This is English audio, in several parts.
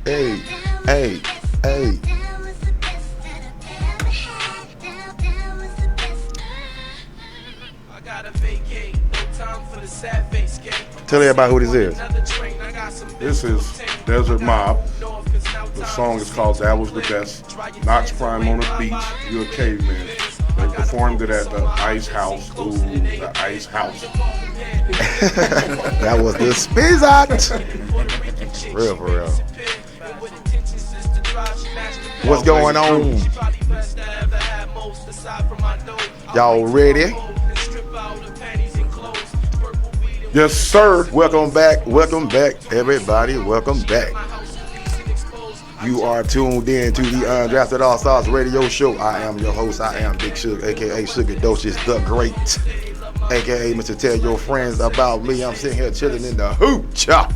Hey, hey, hey. Tell everybody who this is. This is Desert Mob. The song is called That Was the Best. Knox Prime on the beach. You're a caveman. They performed it at the Ice House. Ooh, the Ice House. That was the Spizzot. Real for real. What's going on? Y'all ready? Yes, sir. Welcome back, everybody. Welcome back. You are tuned in to the UnDrafted AllStarz radio show. I am your host. I am Big Sugar, aka Sugar Docious the Great, aka Mr. Tell Your Friends About Me. I'm sitting here chilling in the hoocha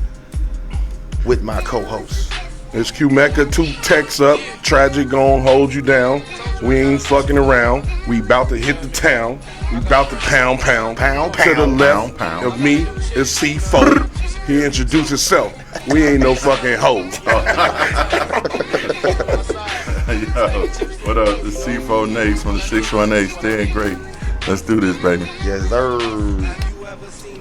with my co-host. It's Q Mecca, 2 texts up. Tragic gon' hold you down. We ain't fucking around. We about to hit the town. We about to pound. To the left of me is C4. He introduced himself. We ain't no fucking hoes. Yo, what up? It's C4 Nates from the 618. Staying great. Let's do this, baby. Yes, sir.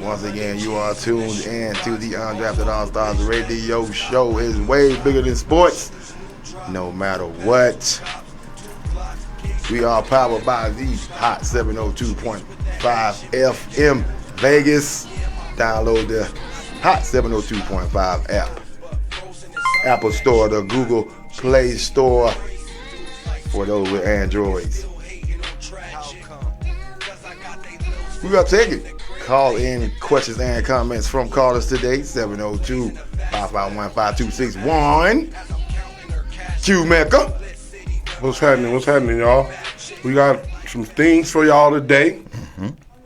Once again, you are tuned in to the UnDrafted AllStarz radio show. It's way bigger than sports, no matter what. We are powered by the Hot 702.5 FM Vegas. Download the Hot 702.5 app. Apple Store, the Google Play Store for those with Androids. We got to take it. Call in questions and comments from callers today. 702-551-5261. Q Mecca. What's happening, y'all? We got some things for y'all today.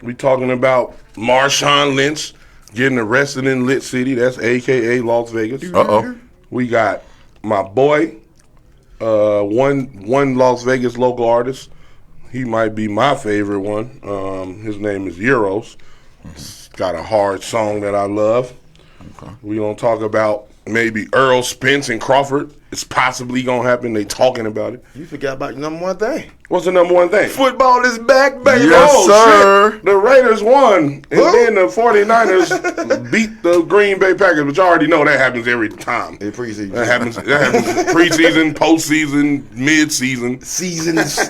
We talking about Marshawn Lynch getting arrested in Lit City. That's AKA Las Vegas. Uh-oh. We got my boy, one Las Vegas local artist. He might be my favorite one. His name is Euros. It's got a hard song that I love. Okay. We gonna talk about maybe Earl Spence and Crawford. It's possibly gonna happen. They talking about it. You forgot about the number one thing. What's the number one thing? Football is back, baby. Yes, Oh, sir. shit. The Raiders won, and then the 49ers beat the Green Bay Packers, but you already know that happens every time. In preseason. That happens preseason, postseason, mid-season. Seasons.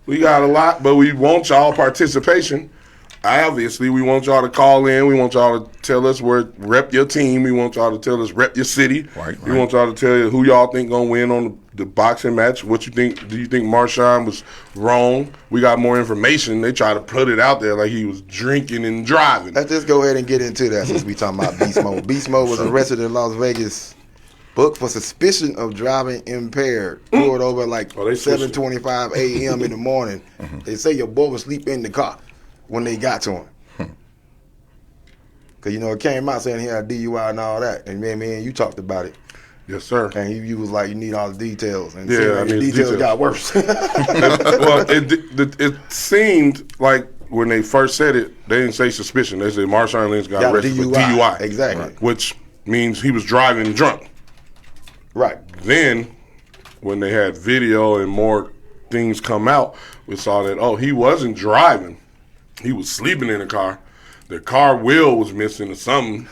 We got a lot, but we want y'all participation. Obviously, we want y'all to call in. We want y'all to tell us rep your team. We want y'all to tell us rep your city. Right. We want y'all to tell you who y'all think gonna win on the boxing match. What you think? Do you think Marshawn was wrong? We got more information. They try to put it out there like he was drinking and driving. Let's just go ahead and get into that since we talking about Beast Mode. Beast Mode was arrested in Las Vegas, booked for suspicion of driving impaired. Pulled over at like 7:25 a.m. in the morning. They say your boy was asleep in the car when they got to him. Because, it came out saying he had a DUI and all that. And man, you talked about it. Yes, sir. And you was like, you need all the details. And Yeah, the details got worse. Well, it seemed like when they first said it, they didn't say suspicion. They said Marshawn Lynch got arrested for DUI. Exactly. Right. Which means he was driving drunk. Right. Then, when they had video and more things come out, we saw that, he wasn't driving. He was sleeping in the car. The car wheel was missing or something.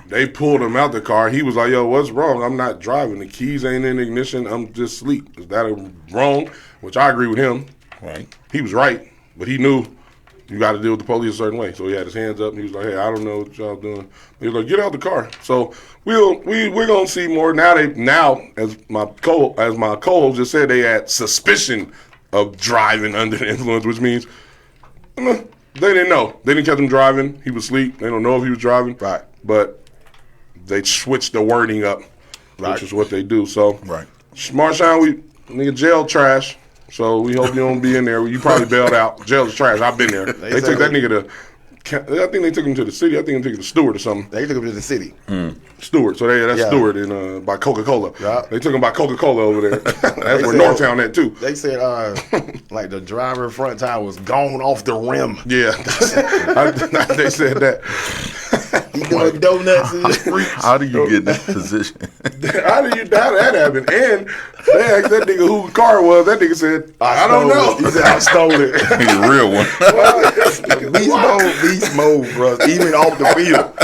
They pulled him out the car. He was like, yo, what's wrong? I'm not driving. The keys ain't in the ignition. I'm just asleep. Is that wrong? Which I agree with him. Right. He was right, but he knew you got to deal with the police a certain way. So he had his hands up, and he was like, hey, I don't know what y'all doing. He was like, get out the car. So we're going to see more. Now, as my co-host just said, they had suspicion of driving under the influence, which means they didn't know. They didn't catch him driving. He was asleep. They don't know if he was driving. Right. But they switched the wording up, which is what they do. So, Right. Marshawn, nigga, jail trash. So we hope you don't be in there. You probably bailed out. Jail's trash. I've been there. They took that nigga to I think they took him to the city. I think they took him to Stewart or something. They took him to the city. Stewart. So that's Stewart in by Coca-Cola. Yeah. They took him by Coca-Cola over there. That's where Northtown at too. They said like the driver front tire was gone off the rim. Yeah, they said that. He doing donuts in the streets. How do you get in that position? How did that happen? And they asked that nigga who the car was. That nigga said, I don't know. He said, I stole it. He's a real one. Beast mode, bro. Even off the field.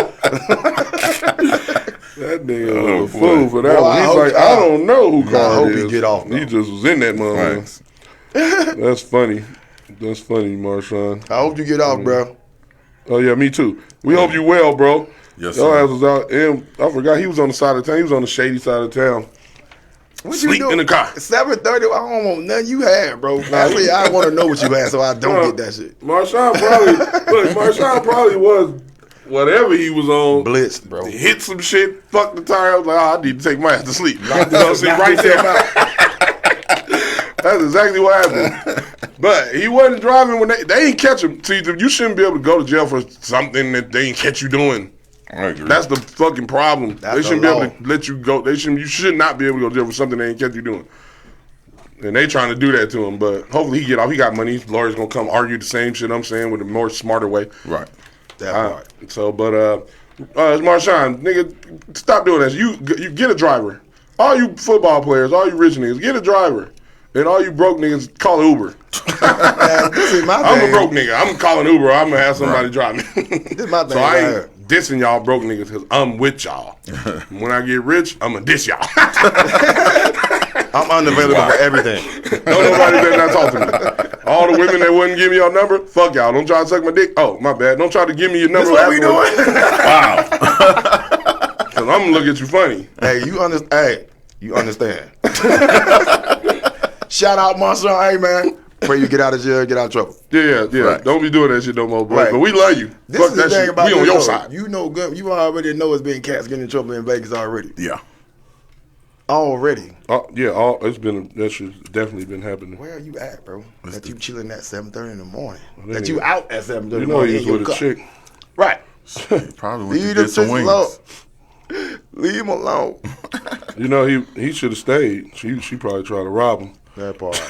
That nigga was a fool for that Well, one. He's like, I don't know who car I hope it is. he get off, though. He just was in that motherfucker. That's funny. That's funny, Marshawn. I hope you get off, bro. Oh, yeah, me too. We hope you well, bro. Yes, Your sir. ass was out. And I forgot he was on the side of town. He was on the shady side of town. What Sleep you in the car. 7:30. I don't want nothing you had, bro. Actually, I want to know what you had, so I don't get that shit. Marshawn probably was whatever he was on. Blitzed, bro. Hit some shit, fucked the tire. I was like, I need to take my ass to sleep. Right there. That's exactly what happened. But he wasn't driving when they ain't catch him. See, you shouldn't be able to go to jail for something that they ain't catch you doing. I agree. That's the fucking problem. That's They shouldn't the be law. able to let you go. You should not be able to go to jail for something they ain't catch you doing. And they trying to do that to him, but hopefully he get off. He got money. His lawyer's gonna come argue the same shit I'm saying with a more smarter way. Right. That part. So, but Marshawn, nigga, stop doing that. You get a driver. All you football players, all you rich niggas, get a driver. And all you broke niggas, call an Uber. This is my thing. I'm a broke nigga. I'm calling Uber. I'm gonna have somebody drive me. This is my thing. So I ain't dissing y'all broke niggas because I'm with y'all. When I get rich, I'm gonna diss y'all. I'm unavailable for everything. Don't nobody better not talk to me. All the women that wouldn't give me your number, fuck y'all. Don't try to suck my dick. Oh, my bad. Don't try to give me your number. This what we doing? Wow. Because I'm gonna look at you funny. Hey, you understand? Shout out Marshawn. Hey, man. Pray you get out of jail, get out of trouble. Yeah. Right. Don't be doing that shit no more, bro. Right. But we love you. This Fuck is that the thing shit. about We on this, your though. side. You know good. You already know it's been cats getting in trouble in Vegas already. Yeah. Already. Yeah, that shit's definitely been happening. Where are you at, bro? That you chilling at 7:30 in the morning. That That you nigga- out at 7:30 You in the know morning. he in was your with a car. chick. Right. Probably went to Leave get the some chick wings. alone. Leave him alone. You know, he should have stayed. She probably tried to rob him. That part.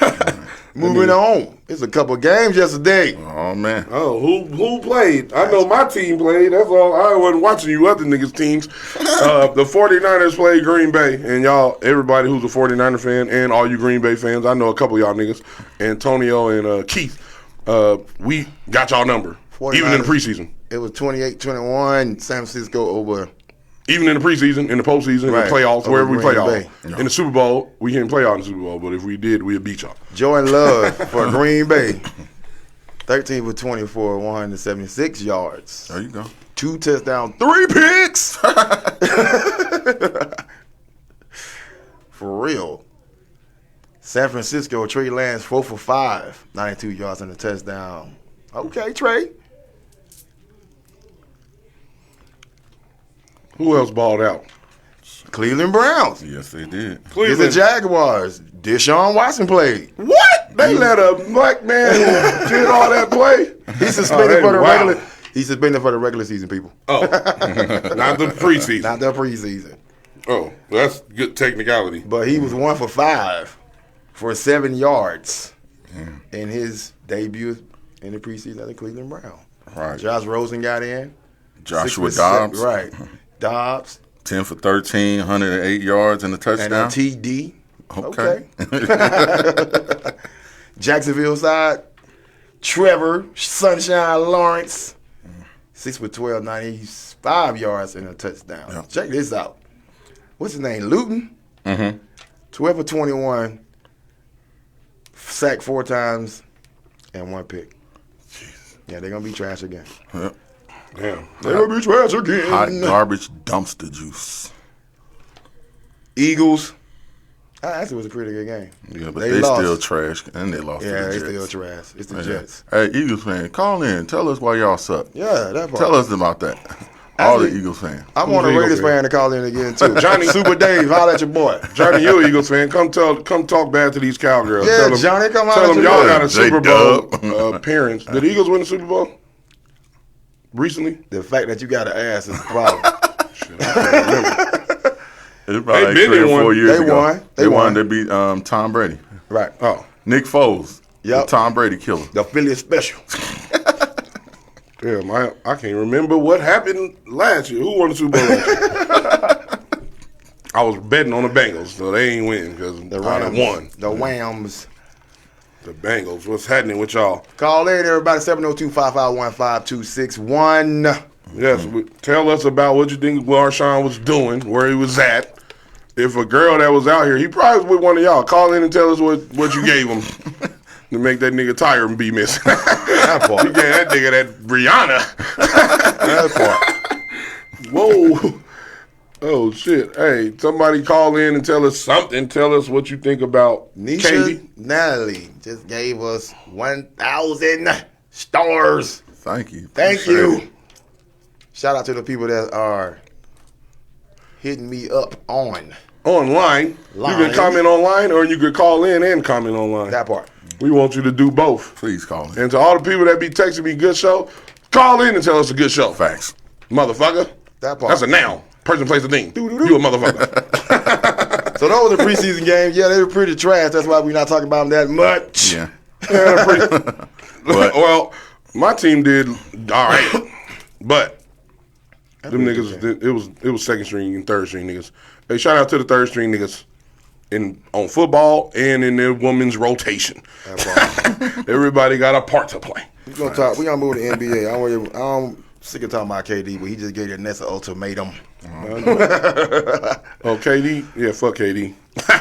Moving on. It's a couple games yesterday. Oh, man. Oh, who played? I know my team played. That's all. I wasn't watching you other niggas' teams. The 49ers played Green Bay. And y'all, everybody who's a 49er fan and all you Green Bay fans, I know a couple of y'all niggas, Antonio and Keith, we got y'all number. 49ers. Even in the preseason. It was 28-21. San Francisco over. Even in the preseason, in the postseason, in Right. the playoffs, Over wherever we play Green y'all. Bay. In the Super Bowl, we didn't play y'all in the Super Bowl, but if we did, we'd beat y'all. Jordan Love for Green Bay. 13 for 24, 176 yards. There you go. 2 touchdowns, 3 picks. For real. San Francisco, Trey Lance, 4 for 5, 92 yards and a touchdown. Okay, Trey. Who else balled out? Cleveland Browns. Yes, they did. It's the Cleveland. Jaguars. Deshaun Watson played. What? They let a black man who did all that play? He's suspended for the wow. regular. He's suspended for the regular season, people. Oh, not the preseason. Not the preseason. Oh, that's good technicality. But he was 1 for 5 for 7 yards in his debut in the preseason at the Cleveland Browns. Right. Josh Rosen got in. Joshua 6 for 7 Dobbs. Right. Dobbs 10 for 13, 108 yards and a and touchdown. a TD. Okay. Jacksonville side, Trevor Sunshine Lawrence. 6 for 12, 95 yards and a touchdown. Yeah. Check this out. What's his name? Luton? Mm-hmm. 12 for 21, sacked 4 times, and 1 pick. Yeah, they're going to be trash again. Yep. Damn. They're going to be trash again. Hot garbage dumpster juice. Eagles. Actually, it was a pretty good game. Yeah, but They they lost. still trash, and they lost Yeah, to they the Jets. still trash. It's the Yeah. Jets. Hey, Eagles fan, call in. Tell us why y'all suck. Yeah, that part. Tell us about that. All the Actually, Eagles fans. I want a Who's Raiders Eagles fan to call in again, too. Johnny. Super Dave, holler at your boy. Johnny, you an Eagles fan. Come talk bad to these cowgirls. Yeah, Tell them, Johnny, come Tell holler them at your y'all boy. got a Super Bowl J-Dub. appearance. Did the Eagles win the Super Bowl? recently? The fact that you got an ass is a problem. Shit, I can't remember. It's probably like been 3 or in 4 one. years They ago. won. They won. They beat Tom Brady. Right. Oh, Nick Foles. Yep. The Tom Brady killer. The affiliate special. damn, I can't remember what happened last year. Who won the Super Bowl last year? I was betting on the Bengals, so they ain't win because The I Rams won. The Whams. The Bengals. What's happening with y'all? Call in, everybody, 702-551-5261. Yes, tell us about what you think Marshawn was doing, where he was at. If a girl that was out here, he probably was with one of y'all. Call in and tell us what you gave him to make that nigga tired and be missing. That part. You gave that nigga that Rihanna. That part. Whoa. Oh, shit. Hey, somebody call in and tell us something. Tell us what you think about Nisha Katie. Natalie just gave us 1,000 stars. Thank you. Thank Appreciate you. it. Shout out to the people that are hitting me up on Online. You can comment online or you could call in and comment online. that part. We want you to do both. Please call me. And to all the people that be texting me good show, call in and tell us a good show. Facts. Motherfucker. That part. That's a noun. Person, place, a thing. Doo-doo-doo. You a motherfucker. So those were the preseason games. Yeah, they were pretty trash. That's why we're not talking about them that much. Yeah. Yeah, well, my team did all right, but them niggas, it was second string and third string niggas. Hey, shout out to the third string niggas on football and in their women's rotation. Everybody got a part to play. We're gonna move to NBA. I'm sick of talking about KD, but he just gave the Nets an ultimatum. Oh, KD? Yeah, fuck KD.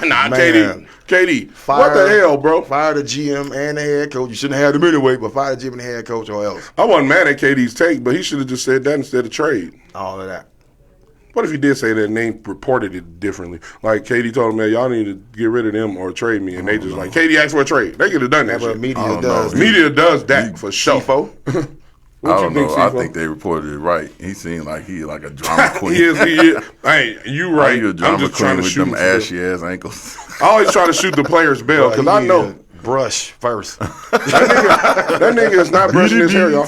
Nah, Man. KD. What the hell, bro? Fire the GM and the head coach. You shouldn't have them anyway, but fire the GM and the head coach or else. I wasn't mad at KD's take, but he should have just said that instead of trade. All of that. What if he did say that and they reported it differently? Like, KD told him, man, y'all need to get rid of them or trade me. And they just like, KD asked for a trade. They could have done that That's what shit. media does. Media does that for sure. Tifo. I don't know. I Tifo? think they reported it right. He seemed like he like a drama queen. He is. Hey, you right. He a I'm drama just queen trying to with shoot them him. ashy ass ankles. I always try to shoot the player's bell because I know Brush first. that nigga is not brushing his hair, y'all.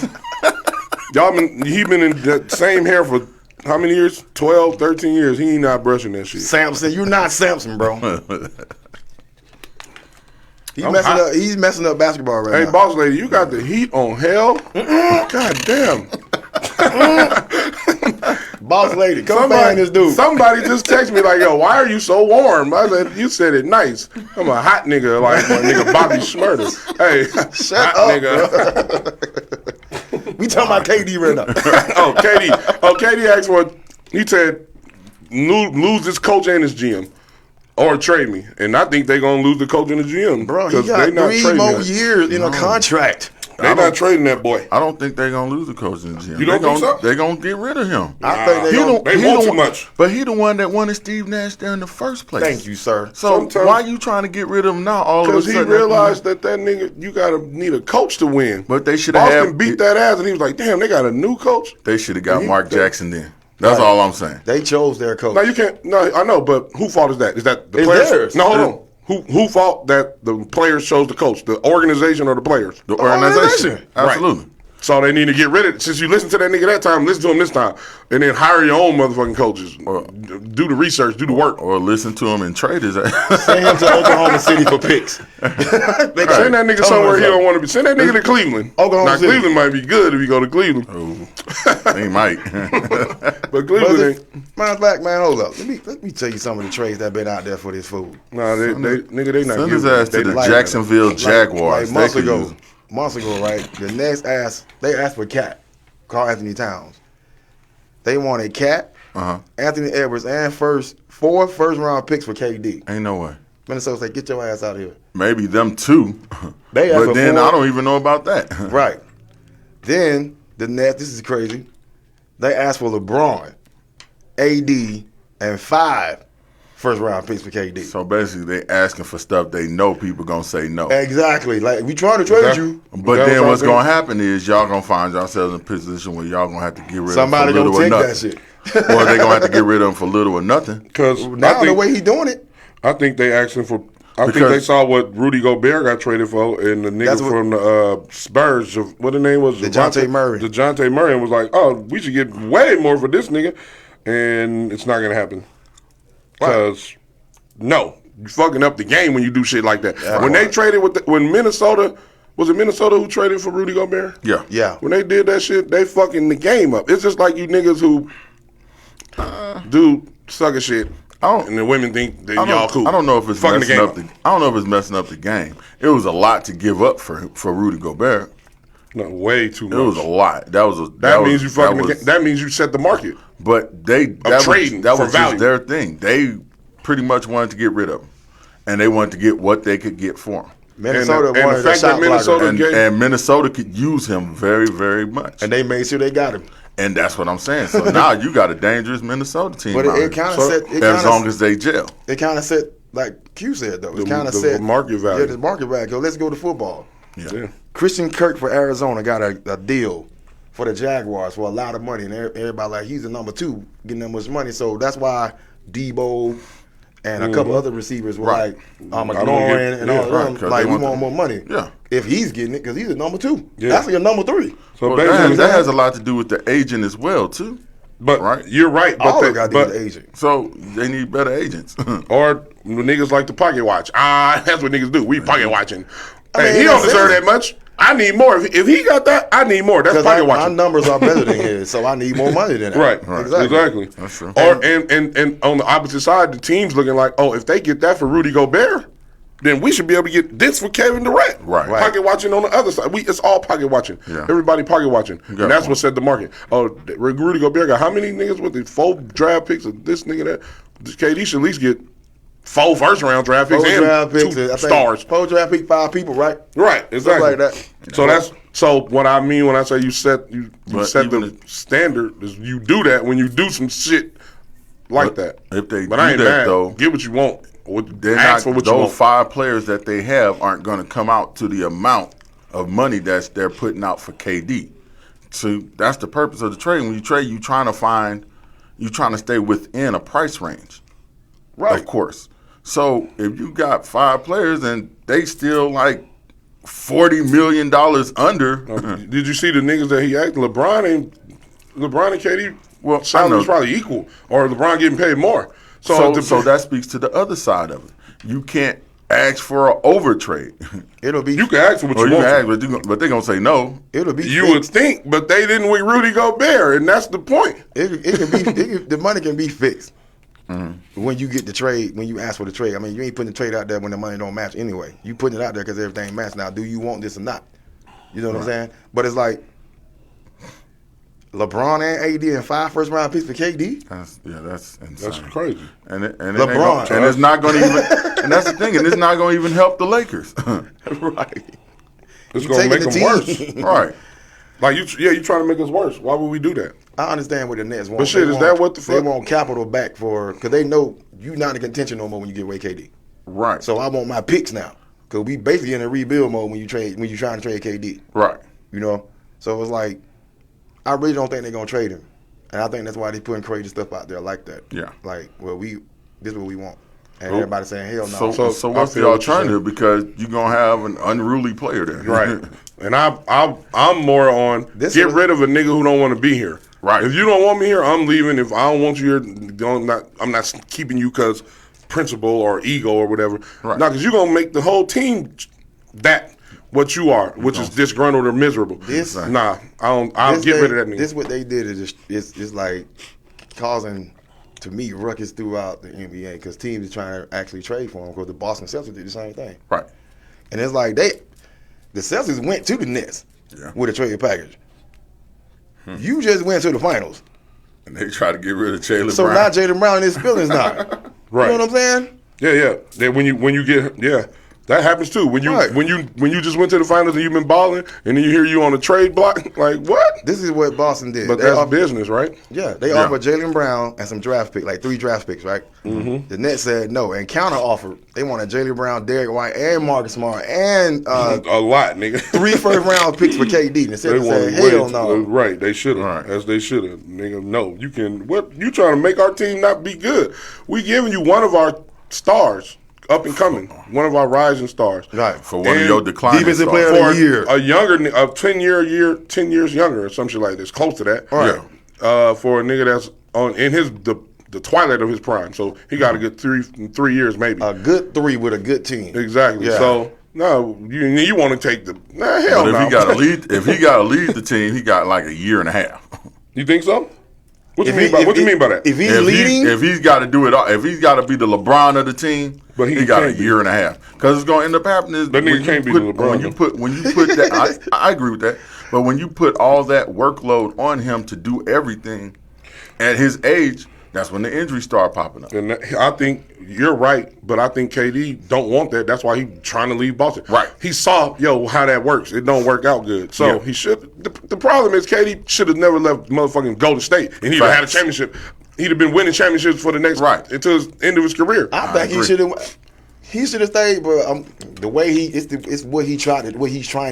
He been in the same hair for how many years? 12, 13 years. He ain't not brushing that shit. Samson, you're not Samson, bro. He's messing up basketball right Hey, now. boss lady, you got the heat on hell? God damn. Boss lady, come find this dude. Somebody just texted me like, yo, why are you so warm? I said, you said it nice. I'm a hot nigga like my nigga Bobby Schmurder. Hey, Shut hot up, nigga. We talking about KD right now. KD asked for, he said, lose his coach and his GM. Or trade me. And I think they're going to lose the coach and the GM. Bro, he got 3 more years in a contract. They're not trading that boy. I don't think they're gonna lose the coach in the gym. You don't think so? They're gonna get rid of him. I think They want too much. But he the one that wanted Steve Nash there in the first place. Thank you, sir. So Sometimes- why you trying to get rid of him now? All of a Because he sudden, realized that nigga, you need a coach to win. But they should have Boston beat that ass, and he was like, damn, they got a new coach? They should have got He- Mark Jackson then. That's all I'm saying. They chose their coach. No, you can't. No, I know, but who fault is that? Is that the It's players? theirs. No, hold on. Who fault that the players chose the coach? The organization or the players? The organization. organization. Absolutely. Right. So they need to get rid of it. Since you listen to that nigga that time, listen to him this time. And then hire your own motherfucking coaches. Do the research, do the work. Or listen to him and trade his ass. Send him to Oklahoma City for picks. Send that nigga somewhere he don't want to be. Send that nigga to Cleveland. Oklahoma Now, City. Cleveland might be good if you go to Cleveland. He might. But Cleveland ain't. Matter of fact, man, hold up. Let me tell you some of the trades that been out there for this fool. Nah, they not Send his giving ass they to the not- Jacksonville Jaguars. Like They could use him. months ago, right? The Nets they asked for Cat, Carl Anthony Towns. They wanted Cat, Anthony Edwards, and 4 first-round picks for KD. Ain't no way. Minnesota said, get your ass out of here. Maybe them two. They asked But for then 4. I don't even know about that. Right. Then the Nets, this is crazy. They asked for LeBron, AD, and 5 first-round picks for KD. So basically, they asking for stuff they know people gonna say no. Exactly. Like, we trying to trade you. But then what's gonna happen is y'all gonna find yourselves in a position where y'all gonna have to get rid Somebody of him for gonna little or take that nothing. shit. Or they gonna have to get rid of him for little or nothing. Because Now the way he doing it. I think they asking for I think they saw what Rudy Gobert got traded for, and the nigga from the Spurs, what the name was? DeJounte Murray. DeJounte Murray, and was like, oh, we should get way more for this nigga, and it's not going to happen. Because, no, you fucking up the game when you do shit like that. Yeah, when they traded when Minnesota, was it Minnesota who traded for Rudy Gobert? Yeah. When they did that shit, they fucking the game up. It's just like you niggas who do sucker shit. And the women think that y'all cool. I don't know if it's messing up I don't know if it's messing up the game. It was a lot to give up for Rudy Gobert. No, way too much. It was a lot. That means you set the market. But that was just their thing. They pretty much wanted to get rid of him, and they wanted to get what they could get for him. Minnesota wanted the shot blocker, and Minnesota could use him very, very much. And they made sure they got him. And that's what I'm saying. So now you got a dangerous Minnesota team. But it kind of set as long as they gel. It kind of set, like Q said though. It kind of set the market value. Yeah, the market value. Let's go to football. Yeah. Christian Kirk for Arizona got a deal for the Jaguars for a lot of money, and everybody like he's the number 2 getting that much money. So that's why Debo and a couple other receivers were like McLaurin and all of them. Like we want more money. Yeah. If he's getting it, because he's a number 2. Yeah. That's your number 3. So that has a lot to do with the agent as well too. But you're right. But all they got to do with the agent. So they need better agents. Or the niggas like to pocket watch. That's what niggas do. We pocket watching. Hey, he don't deserve that much. I need more. If he got that, I need more. That's pocket watching. My numbers are better than his, so I need more money than that. Right. Exactly. That's true. Or and on the opposite side, the team's looking like, oh, if they get that for Rudy Gobert, then we should be able to get this for Kevin Durant. Right. Pocket watching on the other side. It's all pocket watching. Yeah. Everybody pocket watching. And that's what set the market. Oh, Rudy Gobert got how many niggas with the 4 draft picks of this nigga that? KD should at least get 4 first-round draft picks and 2 stars. 4 draft pick, 5 people, right? Right, exactly. Like that. So so what I mean when I say you set the standard is you do that when you do some shit like that. If they but do I ain't that mad. Though, get what you want. Ask for what you want. Those 5 players that they have aren't going to come out to the amount of money they're putting out for KD. So that's the purpose of the trade. When you trade, you're trying to stay within a price range. Right. Of course. So if you got 5 players and they still like $40 million under. Did you see the niggas that he asked? LeBron and KD, salary's probably equal, or LeBron getting paid more. So that speaks to the other side of it. You can't ask for an over trade. You can ask for what you want. But they're gonna say no. You would think, but they didn't with Rudy Gobert, and that's the point. It can be the money can be fixed. Mm-hmm. When you get the trade, when you ask for the trade, I mean, you ain't putting the trade out there when the money don't match anyway. You putting it out there because everything matches. Now, do you want this or not? You know what I'm saying? But it's like LeBron and AD and 5 first-round picks for KD. That's insane. That's crazy. And it's not going to even. And that's the thing. And it's not going to even help the Lakers. Right. It's going to make them worse. Right. Like you trying to make us worse. Why would we do that? I understand what the Nets want. But shit, is that what the fuck? They want capital back because they know you're not in contention no more when you give away KD. Right. So I want my picks now because we basically in a rebuild mode when you're trying to trade KD. Right. You know. So it's like I really don't think they're gonna trade him, and I think that's why they're putting crazy stuff out there like that. Yeah. Like, well, this is what we want, and everybody saying hell no. So what's the alternative? Because you're gonna have an unruly player there. Right. And I'm more on get rid of a nigga who don't want to be here. Right. If you don't want me here, I'm leaving. If I don't want you here, I'm not keeping you because principle or ego or whatever. Right. No, because you're gonna make the whole team that what you are, which is disgruntled or miserable. I'll get rid of that nigga. This what they did is like causing, to me, ruckus throughout the NBA because teams are trying to actually trade for him because the Boston Celtics did the same thing. Right. And it's like the Celtics went to the Nets with a trade package. You just went to the finals. And they tried to get rid of Jaylen Brown. So now Jaylen Brown and his feelings now. Right. You know what I'm saying? Yeah. Then when you get that happens too. When you just went to the finals and you've been balling and then you hear you on a trade block, like what? This is what Boston did. But that's business, right? Yeah, they offered Jaylen Brown and some draft picks, like 3 draft picks, right? Mm-hmm. The Nets said no and counter offered. They wanted Jaylen Brown, Derek White, and Marcus Smart, and a lot, nigga. 3 first-round picks for KD. Instead of saying hell no. Right, they should have, as they should have. Nigga, no, you can. What you trying to make our team not be good? We giving you one of our stars. up and coming, one of our rising stars. Right. For one of your declining defensive stars. player of For the year. a younger, 10 years younger, or some shit like this, close to that. Right. For a nigga that's in the twilight of his prime, so he got to get 3 years maybe. A good 3 with a good team. Exactly. Yeah. So no, you want to take the hell But no. if he got to lead the team, he got like a year and a half. You think so? What you If mean he- by if what you he- mean by that? If he's If leading, he's got to do it all, if he's got to be the LeBron of the team, But he got a can't be. year and a half. Because it's going to end up happening. Is That nigga when you can't be the put- LeBron, When you put that, I agree with that. But when you put all that workload on him to do everything at his age, that's when the injuries start popping up. And I think you're right, but I think KD don't want that. That's why he's trying to leave Boston. Right. He saw, how that works. It don't work out good. So Yeah. he should. The problem is KD should have never left motherfucking Golden State, and he'd have had a Facts. championship. He'd have been winning championships for the next until his end of his career. I think he agree. should have. He should have stayed, but the way it's what he's trying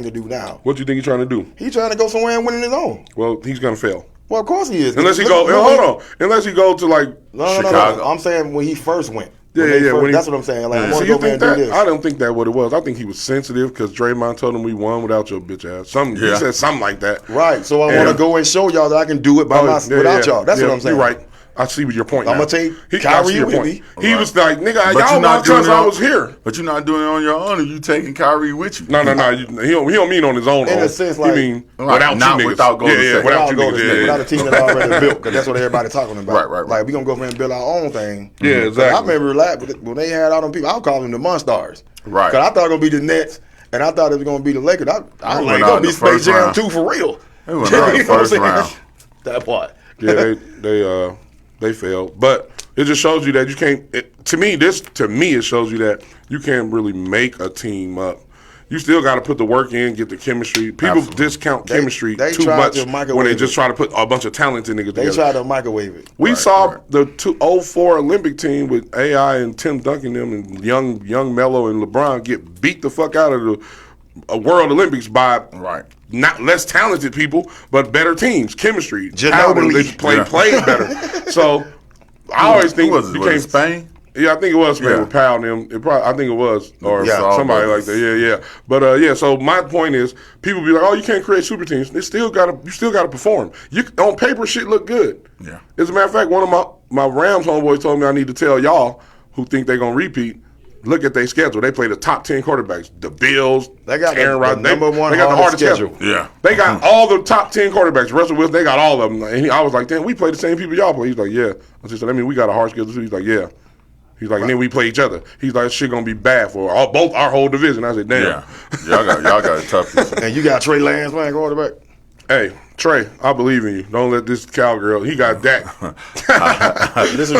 to do now. What do you think he's trying to do? He's trying to go somewhere and win on his own. Well, he's gonna fail Well, of course he is. unless he Look- go. look- Hold on. Unless he go to like. No. Chicago. I'm saying when he first went. Yeah, When they yeah. first- when he- that's what I'm saying. Like, I So want to you go back think and that? do this. I don't think that what it was. I think he was sensitive because Draymond told him we won without your bitch ass. He Yeah. said something like that. Right. So I Yeah. want to go and show y'all that I can do it without y'all. That's what I'm saying. You're right. I see what your point. I'ma now. take I Kyrie see your with point. me. He Right. was like, nigga, But y'all you're not not doing because it I on- was here. But you're not doing it on your own. Or you taking Kyrie with you? No. He don't mean on his own. In a sense, like- he mean Right, without not you niggas. without Golden yeah, State. without you Golden niggas. State, Yeah, without a team that already built, because that's what everybody's talking about. Right. Like, we gonna go and build our own thing. Yeah, exactly. I remember when they had all them people, I would call them the Monstars. Right. Because I thought it was gonna be the Nets, and I thought it was gonna be the Lakers. I was went like, out gonna in be the Space first Jam round. 2 for real. They went out in the You know what I'm first saying? round. That part. Yeah, they failed, but it just shows you that you can't. To me, it shows you that you can't really make a team up. You still got to put the work in, get the chemistry. People Absolutely. discount chemistry they too tried much to microwave when they it. just try to put a bunch of talented niggas They together. tried to microwave it. We Right, saw right. the 2004 Olympic team with AI and Tim Duncan them and young Melo and LeBron get beat the fuck out of the World Olympics by Right. not less talented people, but better teams, chemistry, Ginobili. talent. They played better. So I always think Who was it? Was it Spain? Yeah, I think it was Spain Yeah. with Powell and them. I think it was, or Yeah. somebody like that. Yeah. But yeah. So my point is, people be like, "Oh, you can't create super teams." You still gotta perform. You on paper, shit look good. Yeah. As a matter of fact, one of my Rams homeboys told me I need to tell y'all who think they're gonna repeat. Look at their schedule. They play the top 10 quarterbacks. The Bills, They got Aaron the Rodgers. number one They got the hardest hardest schedule. schedule. Yeah. They got all the top 10 quarterbacks. Russell Wilson, they got all of them. And I was like, damn, we play the same people y'all play. He's like, yeah. I just said, I mean, we got a hard schedule too. He's like, yeah. He's like, and then we play each other. He's like, shit gonna be bad for both our whole division. I said, damn. Yeah. Y'all got it tough. And you got Trey Lance playing quarterback. Hey, Trey, I believe in you. Don't let this cowgirl. He got Dak.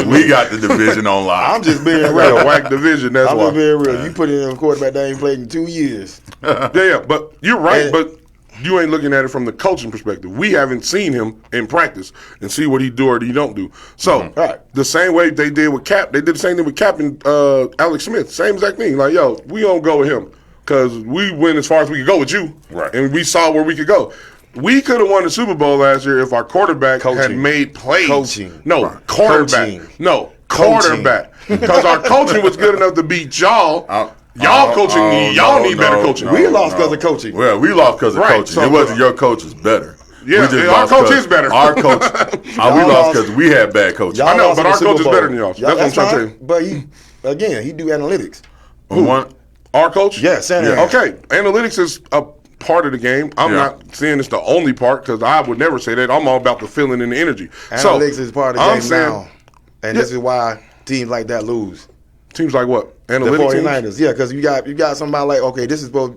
We got the division on live. I'm just being Got a real. whack division. That's I'm why. just being real. You put in a quarterback that ain't played in 2 years. Yeah, but you're right. And- But you ain't looking at it from the coaching perspective. We haven't seen him in practice and see what he do or he don't do. So Right. the same way they did with Cap, they did the same thing with Cap and Alex Smith. Same exact thing. Like, yo, we don't go with him because we went as far as we could go with you, Right. and we saw where we could go. We could have won the Super Bowl last year if our quarterback had Coaching. made plays. Coaching. No, Right. quarterback. Coaching. No, Coaching. quarterback. Because our coaching was good enough to beat y'all. Y'all coaching, y'all need better coaching. We lost 'cause of coaching. Well, we lost because of Right, coaching. so- It wasn't your coach is better. Yeah, We just our lost coach 'cause is better. Our coach, we Y'all lost lost- because we had bad coaching. I know, lost but in the our Super coach is Bowl. better than y'all. Y'all- That's what I'm trying to fine, But he do analytics. One, Our coach? Yeah, San Yeah. Diego. Okay, analytics is a part of the game. I'm Yeah. not saying it's the only part because I would never say that. I'm all about the feeling and the energy. Analytics is part of the I'm game saying, now. And this is why teams like that lose. Teams like what? The Analytics teams? 49ers. Yeah, because you got somebody like, okay, this is supposed,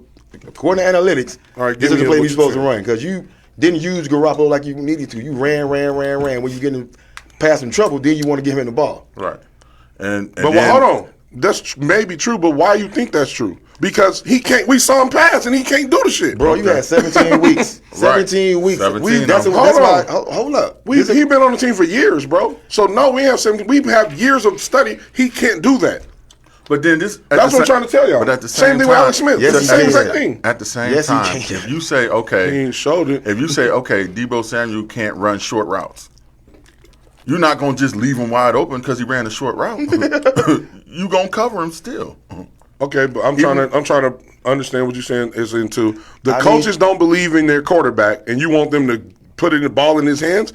according to analytics, All right, this give is the me play what you're you supposed to said. run. Because you didn't use Garoppolo like you needed to. You ran. When you getting past some trouble, then you want to give him the ball. right. And But then, hold on. That's maybe true, but why you think that's true? Because he can't. We saw him pass, and he can't do the shit. Bro, you Okay. had 17 weeks. 17 weeks. 17, That's hold why. on. Hold up. He's been on the team for years, bro. So no, we have 17. We have years of study. He can't do that. But then this. That's what I'm trying to tell y'all. But at the Same same thing time, with Alex Smith. Yes, the he same can. exact thing. At the same Yes, he time, can. if you say He okay, ain't showed it. if you say okay, Debo Samuel can't run short routes, you're not gonna just leave him wide open because he ran a short route. you gonna cover him still. Okay, but I'm trying to understand what you're saying is into the coaches don't believe in their quarterback, and you want them to put the ball in his hands.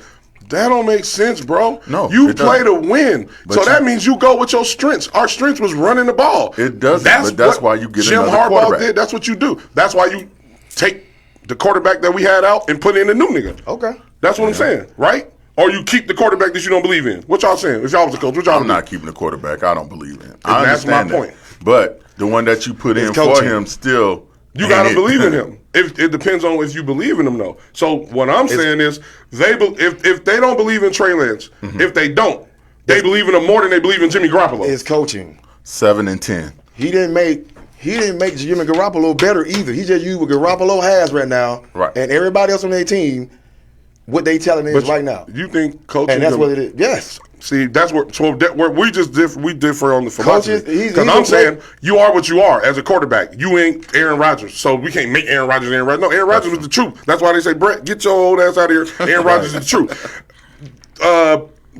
That don't make sense, bro. No, you play to win, so that means you go with your strengths. Our strength was running the ball. It doesn't. That's why you get Jim another Harbaugh quarterback. did. That's what you do. That's why you take the quarterback that we had out and put in a new nigga. Okay, that's what I'm saying, right? Or you keep the quarterback that you don't believe in. What y'all saying? If y'all was a coach, what y'all? I'm not keeping the quarterback I don't believe in. I that's my understand point. That. But the one that you put in for him still. You got to believe in him. It depends on if you believe in him, though. So what I'm saying is, if they don't believe in Trey Lance, if they don't, they believe in him more than they believe in Jimmy Garoppolo. It's coaching. 7-10. He didn't make Jimmy Garoppolo better either. He just used what Garoppolo has right now, right? And everybody else on their team, what they telling is right now. You think coaching? And that's what it is. Yes. See, that's where we differ on the philosophy. Because I'm saying you are what you are as a quarterback. You ain't Aaron Rodgers, so we can't make Aaron Rodgers Aaron Rodgers. No, Aaron Rodgers was the truth. That's why they say, Brett, get your old ass out of here. Aaron Rodgers is the truth.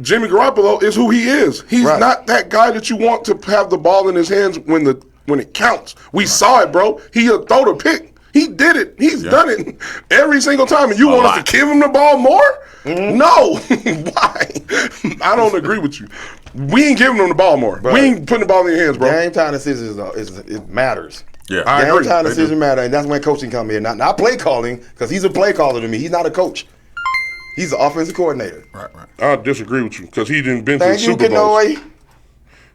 Jimmy Garoppolo is who he is. He's not that guy that you want to have the ball in his hands when it counts. We saw it, bro. He'll throw the pick. He did it. He's done it every single time. And you want us to give him the ball more? No. Why? I don't agree with you. We ain't giving him the ball more. Bro, we ain't putting the ball in your hands, bro. Game time decisions, it matters. Yeah, I agree. Game time decisions matter, and that's when coaching come in. Not play calling, because he's a play caller to me. He's not a coach. He's an offensive coordinator. Right. I disagree with you, because he didn't been to the Super Bowls.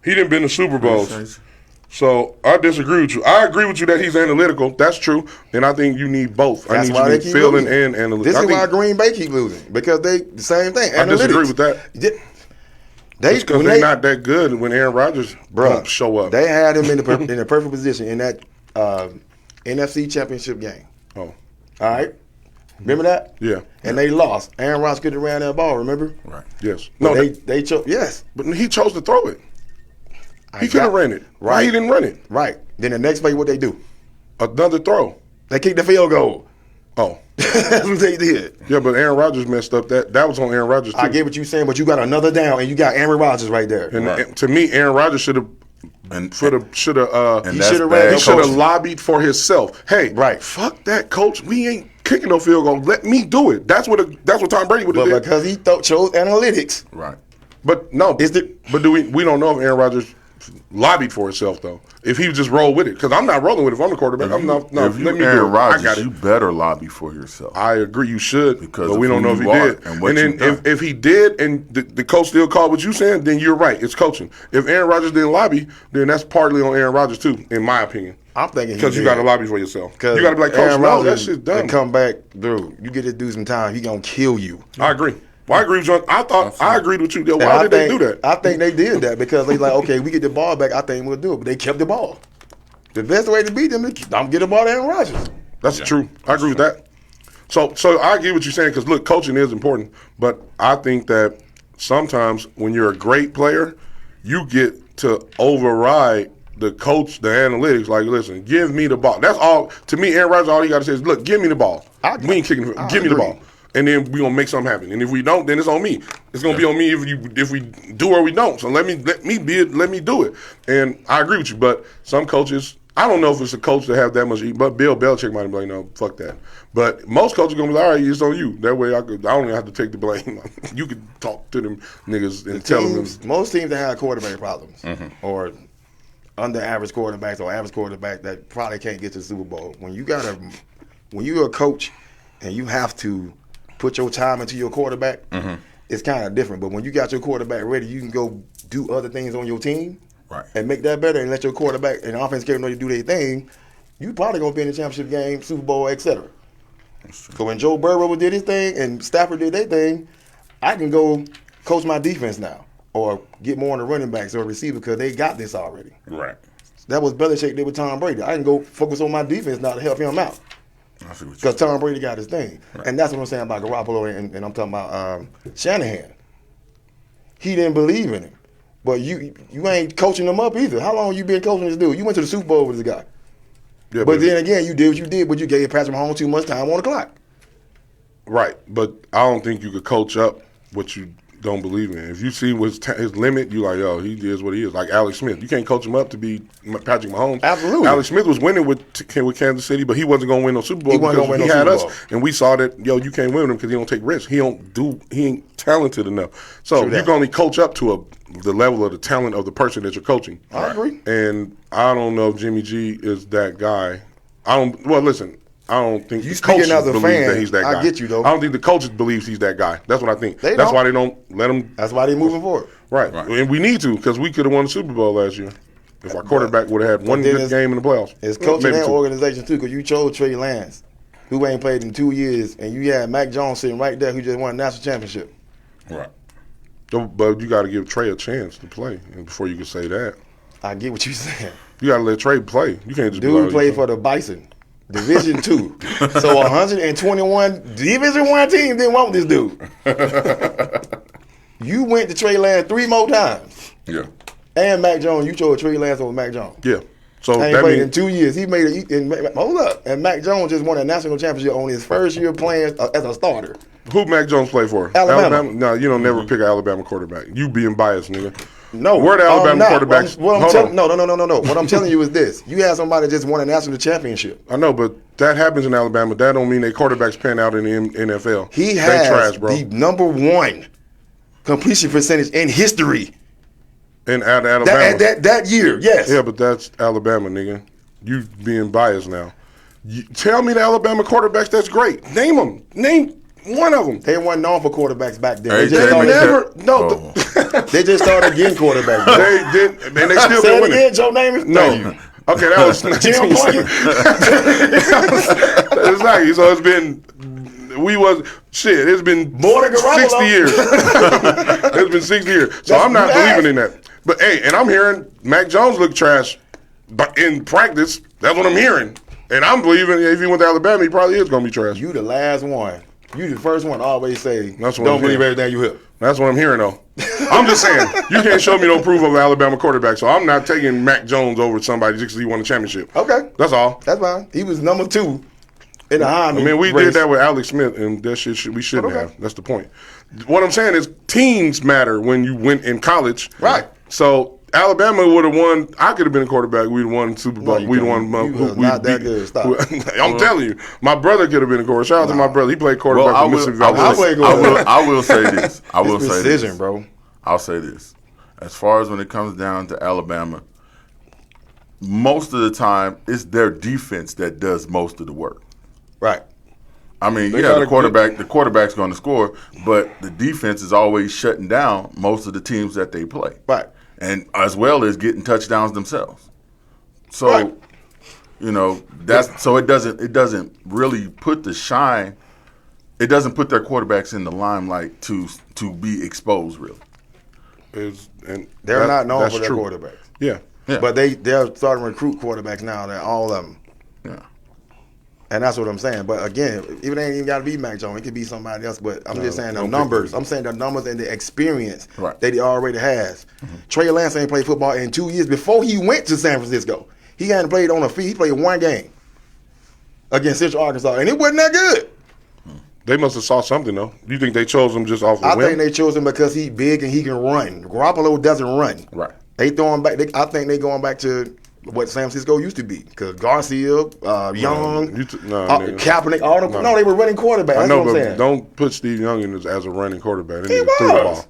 He didn't been to Super Bowls. So I disagree with you. I agree with you that he's analytical. That's true. And I think you need both. That's I need why you they keep feeling losing. and analytical. This is why Green Bay keep losing, because they the same thing. I disagree with that. Because they're not that good when Aaron Rodgers don't show up. They had him in the perfect position in that NFC Championship game. Oh. All right? Remember that? Yeah. And they lost. Aaron Rodgers could have ran that ball, remember? Right. Yes. No, they chose. Yes. But he chose to throw it. He could have ran it. Right. Why he didn't run it? Right. Then the next play, what they do? Another throw. They kicked the field goal. Oh. That's what they did. Yeah, but Aaron Rodgers messed up. That was on Aaron Rodgers, too. I get what you're saying, but you got another down, and you got Aaron Rodgers right there. And to me, Aaron Rodgers should have lobbied for himself. Hey, fuck that, coach. We ain't kicking no field goal. Let me do it. That's what Tom Brady would have did. But because he chose analytics. Right. But no. But do we don't know if Aaron Rodgers lobbied for himself, though. If he would just roll with it. Because I'm not rolling with it if I'm the quarterback. If you're Aaron Rodgers, you better lobby for yourself. I agree, you should. Because but we don't know if he did. And then if he did and the coach still called what you saying, then you're right. It's coaching. If Aaron Rodgers didn't lobby, then that's partly on Aaron Rodgers, too, in my opinion. I'm thinking because you got to lobby for yourself. You got to be like, Coach, no, that shit's done. Come back, dude. You get this dude some time, he gonna kill you. I agree. Well, I agree with you. I agreed with you. Why did they do that? I think they did that because they like, okay, we get the ball back. I think we'll do it, but they kept the ball. The best way to beat them is don't get the ball to Aaron Rodgers. That's true. I agree with that. So I get what you're saying because look, coaching is important, but I think that sometimes when you're a great player, you get to override the coach, the analytics. Like, listen, give me the ball. That's all. To me, Aaron Rodgers, all you got to say is, look, give me the ball. We ain't kicking. Give me the ball. And then we gonna make something happen. And if we don't, then it's on me. It's gonna be on me if we do or we don't. So let me do it. And I agree with you. But some coaches, I don't know if it's a coach to have that much. But Bill Belichick might be like, no, fuck that. But most coaches are gonna be like, all right, it's on you. That way I don't even have to take the blame. You could talk to them niggas and tell them. Most teams that have quarterback problems or under average quarterbacks or average quarterback that probably can't get to the Super Bowl. When you're a coach and you have to put your time into your quarterback, it's kind of different. But when you got your quarterback ready, you can go do other things on your team and make that better and let your quarterback and offense capability do their thing. You probably going to be in the championship game, Super Bowl, etc. So when Joe Burrow did his thing and Stafford did their thing, I can go coach my defense now or get more on the running backs or receiver because they got this already. Right. That was Belichick did with Tom Brady. I can go focus on my defense now to help him out. Because Tom Brady got his thing. Right. And that's what I'm saying about Garoppolo and I'm talking about Shanahan. He didn't believe in him. But you ain't coaching him up either. How long you been coaching this dude? You went to the Super Bowl with this guy. Yeah, but then again, you did what you did, but you gave Patrick Mahomes too much time on the clock. Right. But I don't think you could coach up what you don't believe in. If you see his limit, you like, yo, he is what he is. Like Alex Smith, you can't coach him up to be Patrick Mahomes. Absolutely. Alex Smith was winning with Kansas City, but he wasn't going to win no Super Bowl because he had us, and we saw that, yo, you can't win with him because he don't take risks. He ain't talented enough. So you can only coach up to the level of the talent of the person that you're coaching. I agree. And I don't know if Jimmy G is that guy. Listen. I don't think you the coaches as a believe fan, that he's that guy. I get you, though. I don't think the coaches believes he's that guy. That's what I think. That's why they don't let him. That's why they're moving forward. Right. And we need to because we could have won the Super Bowl last year if our quarterback would have had one good game in the playoffs. It's coaching and organization, too, because you chose Trey Lance, who ain't played in 2 years, and you had Mac Jones sitting right there who just won a national championship. Right. But you got to give Trey a chance to play before you can say that. I get what you're saying. You got to let Trey play. You can't just Dude played for the Bison. Division 2. So 121 Division 1 teams didn't want this dude. You went to Trey Lance 3 more times. Yeah. And Mac Jones, you chose Trey Lance over Mac Jones. Yeah. So he played in 2 years. He made it. Hold up. And Mac Jones just won a national championship on his first year playing as a starter. Who Mac Jones play for? Alabama. No, you don't never pick an Alabama quarterback. You being biased, nigga. No. Where the Alabama quarterbacks? No. What I'm telling you is this. You had somebody just won a national championship. I know, but that happens in Alabama. That don't mean their quarterbacks pan out in the NFL. He has the number 1 completion percentage in history. In Alabama. That year, yes. Yeah, but that's Alabama, nigga. You being biased now. Tell me the Alabama quarterbacks that's great. Name them. Name one of them. They weren't known for quarterbacks back then. They just started getting quarterbacks. They did, and they still Say been it winning. again, Joe Namath? No. Okay, that was Jim Plunkett. Exactly. So it's been it's been more than Garoppolo. 60 years. It's been 60 years. So I'm not believing in that. But hey, and I'm hearing Mac Jones look trash, but in practice, that's what I'm hearing. And I'm believing if he went to Alabama, he probably is going to be trash. You the last one. You the first one to always say, don't believe everything you hear. That's what I'm hearing, though. I'm just saying, you can't show me no proof of an Alabama quarterback, so I'm not taking Mac Jones over somebody just because he won a championship. Okay. That's all. That's fine. He was number 2 in the Heisman. I mean, we race. did that with Alex Smith, and that shit we shouldn't have. That's the point. What I'm saying is teams matter when you went in college. Right. So Alabama would have won. I could have been a quarterback. We'd have won Super Bowl. No, we'd have won. Not that good. Stop. I'm telling you, my brother could have been a quarterback. Shout out to my brother. He played quarterback for Mississippi Valley. I will say this. I will say this, bro. I'll say this. As far as when it comes down to Alabama, most of the time it's their defense that does most of the work. Right. I mean, the quarterback's going to score, but the defense is always shutting down most of the teams that they play. Right. And as well as getting touchdowns themselves. So, so it doesn't really put the shine. It doesn't put their quarterbacks in the limelight to be exposed, really. They're not known for their quarterbacks. Yeah. But they're starting to recruit quarterbacks now. They're all of them. Yeah. And that's what I'm saying. But again, it ain't even got to be Mac Jones. It could be somebody else. But I'm just saying the numbers. I'm saying the numbers and the experience that he already has. Mm-hmm. Trey Lance ain't played football in 2 years before he went to San Francisco. He hadn't played on a field. He played 1 game against Central Arkansas, and it wasn't that good. They must have saw something, though. You think they chose him just off the whim? I think they chose him because he's big and he can run. Garoppolo doesn't run. Right. They throwing back. I think they going back to what San Francisco used to be. Because Garcia, Young, Kaepernick, all them. No, they were running quarterback. That's what I'm saying. Don't put Steve Young in as a running quarterback. He threw the ball.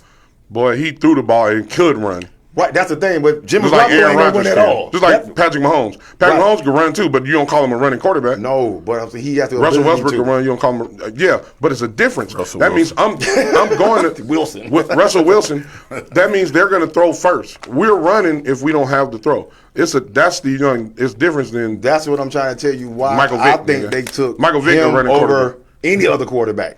Boy, he threw the ball and could run. Right, that's the thing. But Jimmy Garoppolo ain't gonna win at all. Just like Patrick Mahomes. Patrick Mahomes can run too, but you don't call him a running quarterback. No, but I'm saying he has to. Russell Westbrook can run. You don't call him. But it's a difference. Means I'm going to Wilson with Russell Wilson. That means they're going to throw first. We're running if we don't have the throw. That's the young. It's different than. That's what I'm trying to tell you. Why Michael Vick, I think they took Michael Vick him running over any other quarterback.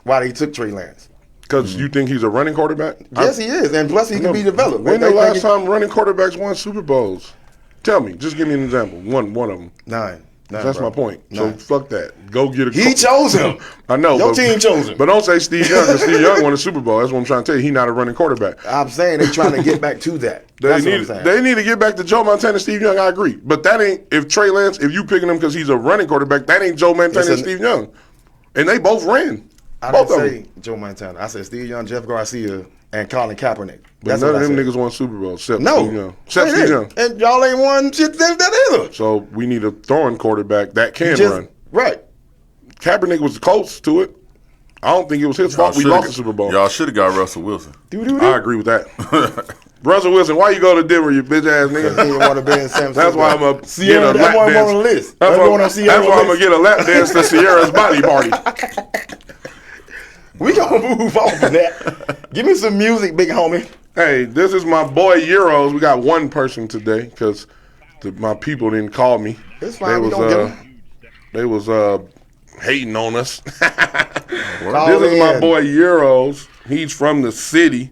Why they took Trey Lance? Because you think he's a running quarterback? Yes, he is, and plus he can be developed. When the last time running quarterbacks won Super Bowls? Tell me. Just give me an example. One of them. Nine. That's my point. So fuck that. Go get a. He chose him. I know. Your team chose him. But don't say Steve Young, because Steve Young won a Super Bowl. That's what I'm trying to tell you. He's not a running quarterback. I'm saying they're trying to get back to that. That's what I'm saying. They need to get back to Joe Montana and Steve Young. I agree. But that ain't, if Trey Lance, if you picking him because he's a running quarterback, that ain't Joe Montana and Steve Young. And they both ran. I Both didn't of say Joe Montana. I said Steve Young, Jeff Garcia, and Colin Kaepernick. But none of them niggas won Super Bowl except Steve Young. Except Steve Young. And y'all ain't won shit that either. So we need a throwing quarterback that can run. Right. Kaepernick was close to it. I don't think it was his fault we lost the Super Bowl. Y'all should have got Russell Wilson. I agree with that. Russell Wilson, why you go to Denver, you bitch ass nigga? He didn't want to be in San Francisco. That's why I'm going to get a lap dance. dance. On the list. That's why I'm going to get a lap dance to Sierra's body party. We gonna move on from that. Give me some music, big homie. Hey, this is my boy Euros. We got one person today because my people didn't call me. It's fine. They was hating on us. This is my boy Euros. He's from the city.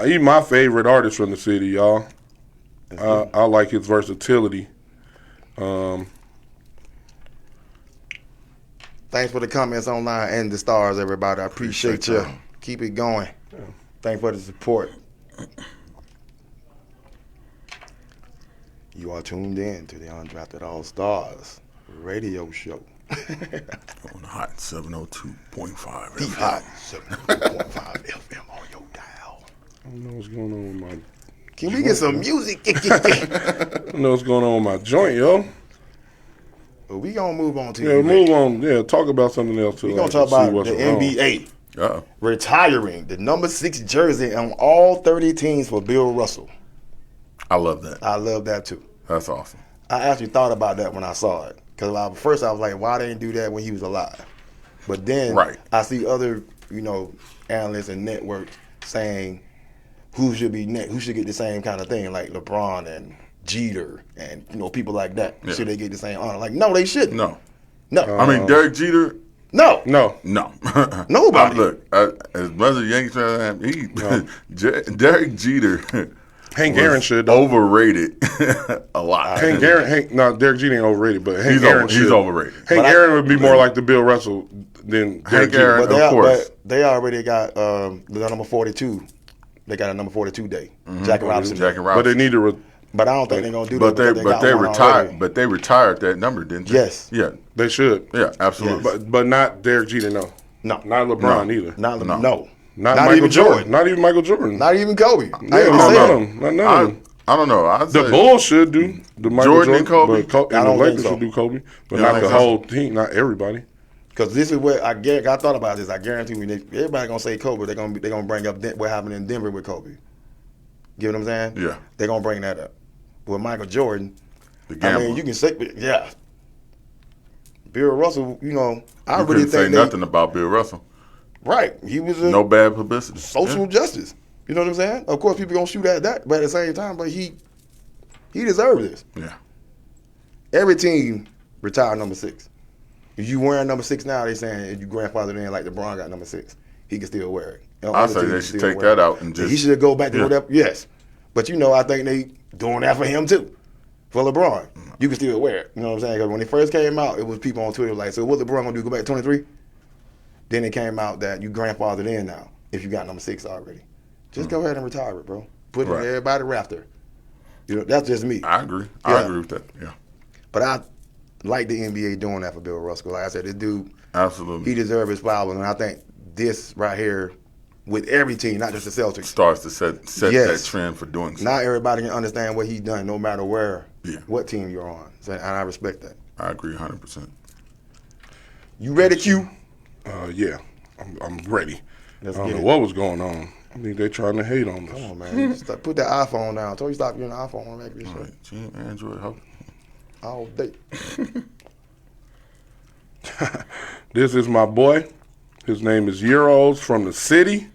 He's my favorite artist from the city, y'all. I like his versatility. Thanks for the comments online and the stars, everybody. I appreciate you. Keep it going. Yeah. Thanks for the support. You are tuned in to the UnDrafted AllStarz radio show. On hot 702.5. The hot 702.5 FM on your dial. I don't know what's going on with my Can we get some music? I don't know what's going on with my joint, yo. But we gonna move on to move on. Yeah, talk about something else too. We gonna talk about the NBA retiring the number 6 jersey on all 30 teams for Bill Russell. I love that. I love that too. That's awesome. I actually thought about that when I saw it because first I was like, why they didn't do that when he was alive? But then I see other analysts and networks saying who should be next, who should get the same kind of thing, like LeBron and Jeter and people like that. Yeah. Should they get the same honor? Like, no, they shouldn't. No. I mean, Derek Jeter. No. Nobody. Look, as much as Yankees fan, Derek Jeter. Hank Aaron should overrated a lot. Derek Jeter ain't overrated, but Hank Aaron should. He's overrated. Hank Aaron would be more like the Bill Russell than Derek Jeter. Of course. But they already got the number 42. They got a number 42 day. Jackie Robinson. But they need to. But I don't think they're gonna do that. But they retired. But they retired that number, didn't they? Yes. Yeah. They should. Yeah, absolutely. Yes. But not Derek Jeter. No. Not LeBron either. Not Michael even Jordan. Not even Michael Jordan. Not even Kobe. None of them. I don't know. The Bulls should do the Michael Jordan and Kobe. But I don't the Lakers think so. should do Kobe, but not the whole team, not everybody. Because this is what I thought about this. I guarantee when everybody gonna say Kobe, they're gonna bring up what happened in Denver with Kobe. You know what I'm saying? Yeah. They're gonna bring that up. With Michael Jordan, I mean, you can say, Bill Russell, I you really think say nothing about Bill Russell. Right. He was no bad publicity. Social justice. You know what I'm saying? Of course, people gonna shoot at that, but at the same time, he deserved this. Yeah. Every team retired number 6. If you wearing number 6 now, they saying if you grandfathered in like LeBron got number 6, he can still wear it. I say they should take that out and just. He should go back to whatever. Yes, but I think they doing that for him too. For LeBron, you can still wear it. You know what I'm saying? Because when it first came out, it was people on Twitter like, so what LeBron gonna do? Go back to 23? Then it came out that you grandfathered in now if you got number 6 already. Just go ahead and retire it, bro. Put it in everybody's rafter. That's just me. I agree. I agree with that. Yeah. But I like the NBA doing that for Bill Russell. Like I said, this dude, absolutely, he deserves his flowers, and I think this right here, with every team, not just the Celtics, starts to set that trend for doing so. Not everybody can understand what he's done, no matter what team you're on. So, and I respect that. I agree 100%. You ready, Q? Yeah, I'm ready. I don't know it. what was going on. I think they trying to hate on us. Come on, man. Put that iPhone down. I told you stop using the iPhone on that All right. Team Android, all day. This is my boy. His name is Euros from the city.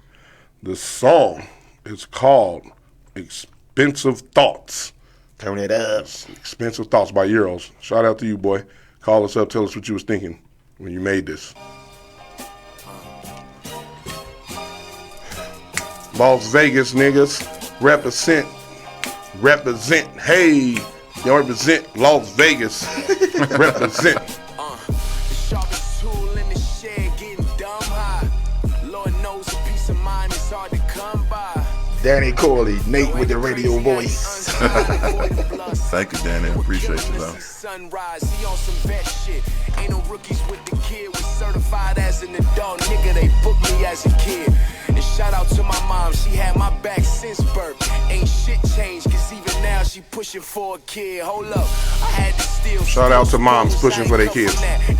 The song is called Expensive Thoughts. Turn it up. Expensive Thoughts by Euros. Shout out to you, boy. Call us up. Tell us what you was thinking when you made this. Las Vegas niggas represent. Hey, you represent Las Vegas. Represent. Sharpest tool in the shed, getting dumb high. Lord knows a peace of mind is hard to come by. Danny Corley, Nate with the radio voice. Thank you, Danny. Appreciate you, though. Sunrise, he on some vet shit. Ain't no rookies with the kid. Was certified as an adult, nigga. They booked me as a kid. And shout out to my mom, she had my back since birth. Ain't shit changed, cause even now she pushing for a kid. Hold up, I had to steal. Shout out to moms pushing for their kids.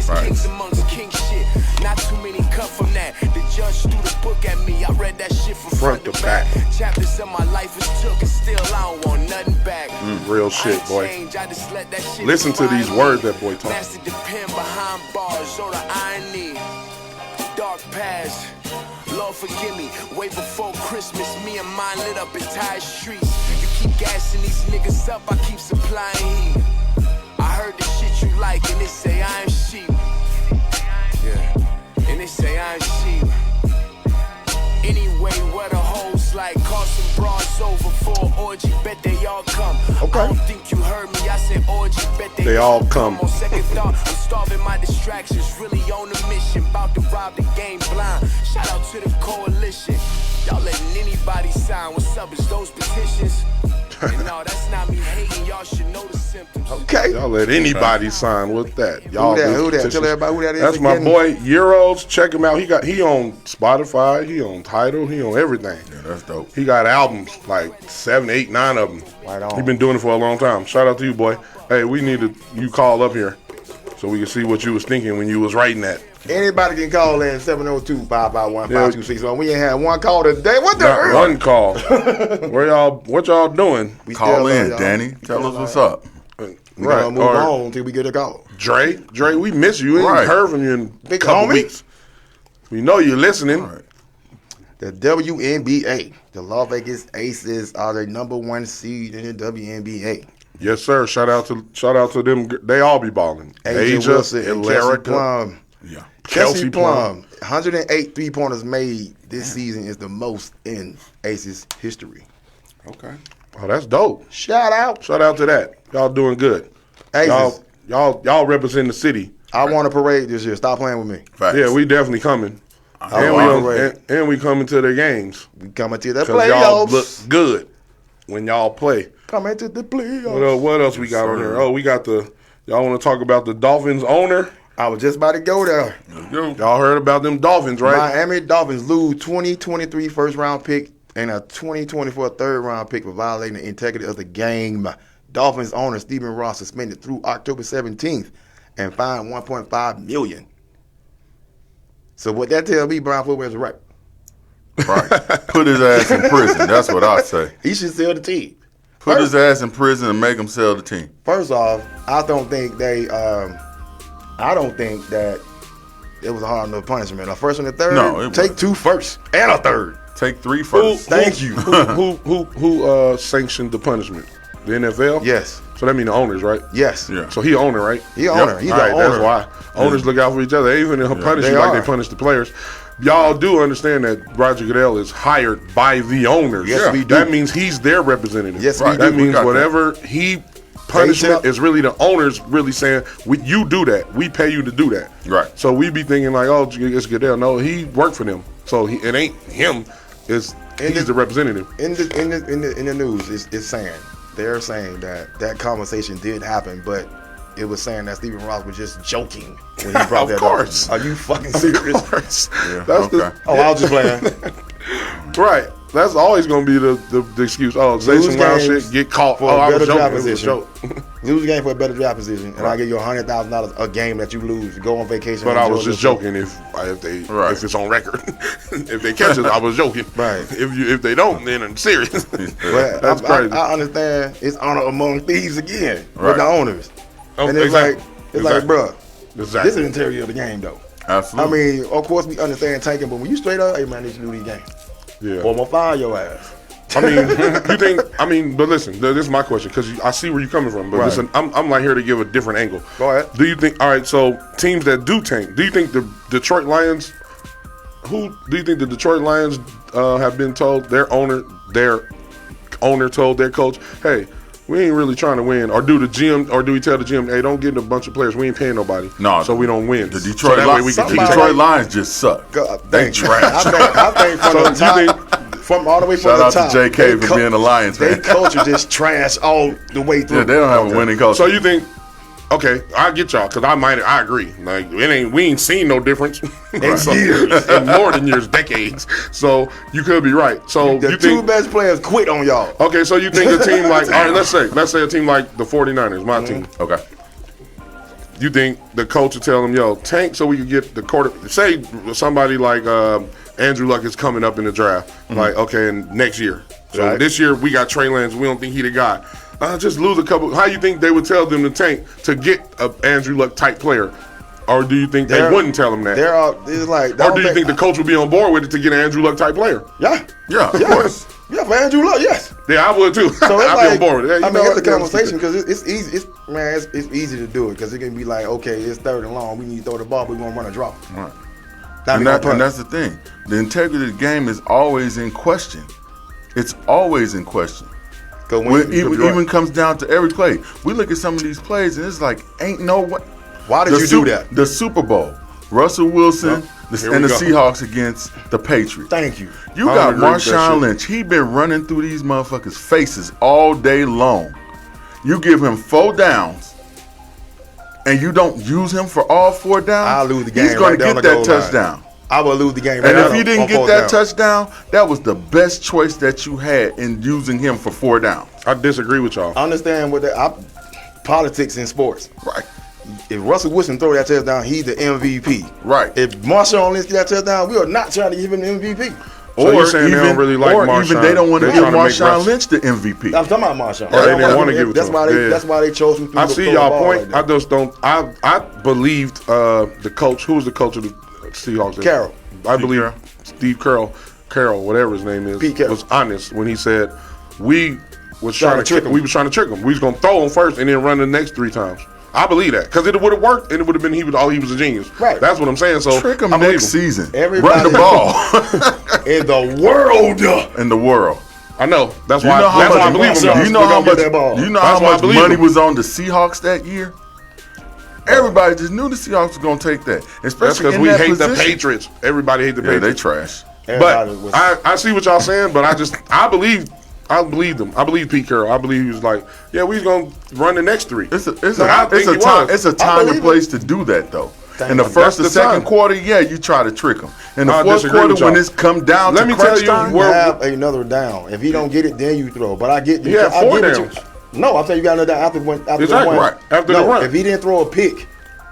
Right. Kings amongst king shit. Not too many cut from that. The judge threw the book at me. I read that shit from front to back. Chapters of my life is took, and still I don't want nothing back. Real shit, boy. Listen to these words that boy talking. Master the pen behind bars, or the irony. Dark past. Lord forgive me, way before Christmas, me and mine lit up entire streets. You keep gassing these niggas up, I keep supplying heat. I heard the shit you like, and they say I'm sheep. Yeah, and they say I'm sheep. Anyway, what a hoes like, call some bras over for an orgy, bet they all come. Okay. I don't think you heard me, I said orgy, bet They all come. On second thought, I'm starving my distractions, really on a mission, about to rob the game blind. Shout out to the coalition, y'all letting anybody sign. What's up, is those petitions? And no, that's not me hating, y'all should know the symptoms. Okay. Y'all let anybody sign with that. Y'all Who that? Tell everybody who that is. That's my again. boy Euros. Check him out. He on Spotify. He on Tidal. He on everything. Yeah, that's dope. He got albums, like 7, 8, 9 of them. Right on. He been doing it for a long time. Shout out to you, boy. Hey, we need you call up here so we can see what you was thinking when you was writing that. Anybody can call in 702-551-5261. We ain't had one call today. What the Not hell? one call. What y'all doing? We Call still in, y'all. Danny. Tell us what's up. We gonna move Or on until we get a call. Dre, we miss you. We ain't Right. heard from you in a Big couple homie. weeks. We know you're listening. All right. The WNBA. The Las Vegas Aces are the #1 seed in the WNBA. Yes, sir. Shout out to them. They all be balling. Asia Wilson and Kelsey Ilerica, Plum. Yeah. Kelsey Plum, 108 3-pointers made this season is the most in Aces history. Okay. Oh, that's dope. Shout out. Shout out to that. Y'all doing good. Aces. Y'all represent the city. I want a parade this year. Stop playing with me. Facts. Yeah, we definitely coming. And we coming to the games. We coming to the Because y'all look playoffs. good when y'all play. Coming to the playoffs. What else we got on here? Oh, we got y'all want to talk about the Dolphins owner? I was just about to go there. Y'all heard about them Dolphins, right? Miami Dolphins lose 2023 first-round pick and a 2024 third-round pick for violating the integrity of the game. Dolphins owner Stephen Ross suspended through October 17th and fined $1.5 million. So what that tells me, Brian Footwear is right. Right. Put his ass in prison. That's what I say. He should sell the team. Put his ass in prison and make him sell the team. First off, I don't think that it was a hard enough punishment. A first and a third. No, it take wasn't. 2 first and a third. Take 3 first. Thank you. Who sanctioned the punishment? The NFL? Yes. So that mean the owners, right? Yes. Yeah. So he owner, right? He owner. He's All right, the owner. that's why. Owners look out for each other. They even punish They you like are. they punish the players. Y'all do understand that Roger Goodell is hired by the owners. Yes, we do. That means he's their representative. Yes, we do. That We means got whatever he punishment tell- is really the owners really saying, you do that. We pay you to do that. Right. So we be thinking like, oh, it's Goodell. No, he worked for them. So it ain't him. He's the representative. In the news, they're saying that conversation did happen, but it was saying that Stephen Ross was just joking when he brought that course. up. Are you fucking serious? Of course. Yeah, That's okay. Oh, I was just playing. Right. That's always going to be the excuse. Oh, say some wild games shit, get caught. for Oh, a I was better joking. draft It was a position. joke. Lose a game for a better draft position, and I give you $100,000 a game that you lose. Go on vacation. But and I was enjoy just yourself. joking if Right. it's on record. If they catch us, I was joking. Right. If they don't, then I'm serious. But That's crazy. I understand it's honor among thieves again with Right. the owners, Oh, and it's exactly. like, bruh, Exactly. this is the interior of the game, though. Absolutely. I mean, of course we understand tanking, but when you straight up, hey man, I need you to do these games. Yeah. Or I'm gonna fire your ass. But listen, this is my question because I see where you're coming from. But Right. listen, I'm like here to give a different angle. Go ahead. Do you think? All right, so teams that do tank, do you think the Detroit Lions? Who do you think the Detroit Lions have been told their owner told their coach, hey, we ain't really trying to win, or do we tell the GM, hey, don't get a bunch of players, we ain't paying nobody, No, so we don't win. The So Detroit, that way we can somebody- keep Detroit Lions just suck. God, They thank you. trash. I think from So the you top, think from all the way from Shout the out top. to JK for being a Lions fan. Their culture just trash all the way through. Yeah, they don't have a winning culture. So you think? Okay, I get y'all because I agree. Like we ain't seen no difference in years, in more than years, decades. So you could be right. So the you two think best players quit on y'all. Okay, so you think a team like all right, let's say a team like the 49ers, my team. Okay. You think the coach will tell them, yo, tank so we can get the quarter. Say somebody like Andrew Luck is coming up in the draft. Like, okay, and next year. So this year we got Trey Lance. We don't think he the guy. Just lose a couple. How you think they would tell them to tank to get a Andrew Luck type player? Or do you think they wouldn't tell them that? It's like, or do you think the coach would be on board with it to get an Andrew Luck type player? Yeah, of course. Yeah, for Andrew Luck, yes. Yeah, I would too. So it's I'd be on board with it. I mean, it's a conversation because it's easy. It's easy to do it because it can be like, okay, it's 3rd and long. We need to throw the ball, but we're gonna run a draw. Right. And that's the thing. The integrity of the game is always in question. It's always in question. When even comes down to every play. We look at some of these plays and it's like, ain't no way. Why did you do that? The Super Bowl, Russell Wilson and the Seahawks against the Patriots. Thank you. You got Marshawn Lynch. He been running through these motherfuckers' faces all day long. You give him 4 downs, and you don't use him for all 4 downs. I'll lose the game. He's going to get that touchdown. I will lose the game. And if you didn't get that touchdown, that was the best choice that you had in using him for 4 downs. I disagree with y'all. I understand what politics in sports. Right. If Russell Wilson throw that touchdown, he's the MVP. Right. If Marshawn Lynch get that touchdown, we are not trying to give him the MVP. So you're saying they don't really like Marshawn. Even they don't want to give Marshawn Lynch the MVP. I'm talking about Marshawn. Or they didn't want to give it to him. That's why they chose him. I see y'all point. I just don't. I believed the coach. Who was the coach of the Seahawks? Carroll. I believe Steve Carroll, whatever his name is, was honest when he said we was trying to trick him. We was trying to trick him. We was gonna throw him first and then run the next 3 times. I believe that because it would have worked and it would have been he was a genius. Right. That's what I'm saying. So trick him next season. Everybody run the ball in the world. In the world. I know. That's why. I believe him. You know how much money was on the Seahawks that year? Everybody just knew the Seahawks was going to take that. Especially because we hate the Patriots. Everybody hate the Patriots. Yeah, they trash. But I see what y'all saying, but I believe them. I believe Pete Carroll. I believe he was like, yeah, we was going to run the next 3. It's a time and place to do that, though. In the first or second quarter, yeah, you try to trick them. In the fourth quarter, when it's come down to crunch time, you have another down. If he don't get it, then you throw. But I get you. Yeah, 4 downs. No, I'm saying you got another down after the one. Right. After the run. If he didn't throw a pick,